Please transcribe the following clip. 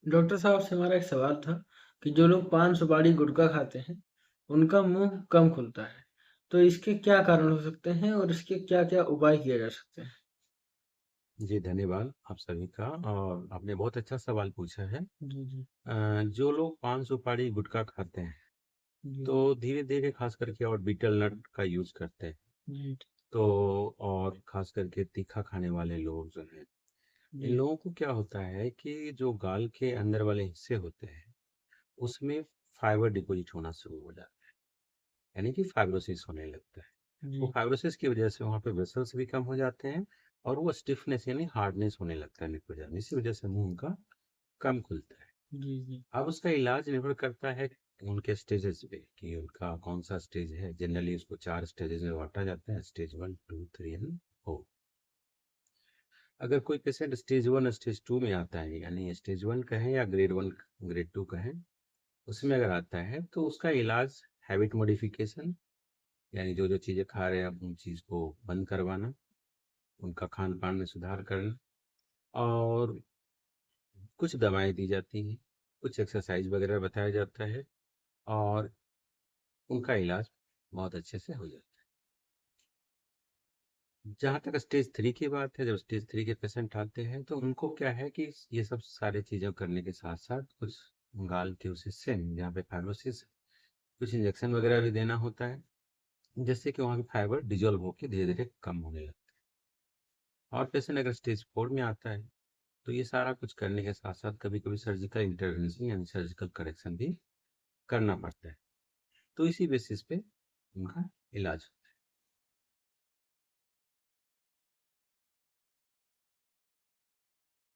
Doctor साहब से हमारा एक सवाल था कि जो लोग पान सुपारी गुटखा खाते हैं, उनका मुंह कम खुलता है। तो इसके क्या कारण हो सकते हैं और इसके क्या-क्या उपाय किए जा सकते हैं? जी, धन्यवाद आप सभी का और आपने बहुत अच्छा सवाल पूछा है। जी, जी। जो लोग पान सुपारी गुटखा खाते हैं, जी, तो धीरे-धीरे खास करके और बीटल नट का यूज़ करते हैं। जी, तो और खास करके तीखा खाने वाले लोग जो हैं, इन जी, लोगों को क्या होता है कि जो गाल के अंदर वाले हिस्से होते हैं, उसमें फाइबर डिपॉज़िट होना शुरू हो जाता है, यानी कि फाइब्रोसिस होने लगता है। वो जी, फाइब्रोसिस की वजह से वहाँ पे वेसल्स भी कम हो जाते हैं और वो स्टिफनेस यानी हार्डनेस होने लगता है लिक्विड में। इसी वजह से मुँह उनका कम खुलता है। जी, जी, अब उसका इलाज निर्भर करता है उनके स्टेजेस पे कि उनका कौन सा स्टेज है। जनरली उसको 4 स्टेजेस में बाँटा जाता है, स्टेज 1, 2, 3 एंड 4। अगर कोई पेशेंट स्टेज 1, स्टेज 2 में आता है, यानी स्टेज 1 कहें या ग्रेड 1, ग्रेड 2 कहें, उसमें अगर आता है तो उसका इलाज हैबिट मॉडिफिकेशन यानी जो-जो चीज़ें खा रहे हैं आप उन चीज़ को बंद करवाना, उनका खान-पान में सुधार करना और कुछ दवाएँ दी जाती हैं, कुछ एक्सरसाइज़ वगैरह बताया जाता है और उनका इलाज बहुत अच्छे से हो जाता है। जहाँ तक स्टेज 3 की बात है, जब स्टेज 3 के पेशेंट आते हैं तो उनको क्या है कि ये सब सारी चीज़ें करने के साथ-साथ कुछ गाल के उस हिस्से में जहाँ पे फाइब्रोसिस है, कुछ इंजेक्शन वगैरह भी देना होता है, जिससे कि वहाँ की फाइबर डिज़ॉल्व होके धीरे-धीरे कम होने लगता है। और पेशेंट अगर स्टेज 4 में आता है, तो ये सारा कुछ करने के साथ-साथ कभी-कभी सर्जिकल इंटरवेंशन यानी सर्जिकल करेक्शन भी करना पड़ता है। तो इसी बेसिस पे उनका इलाज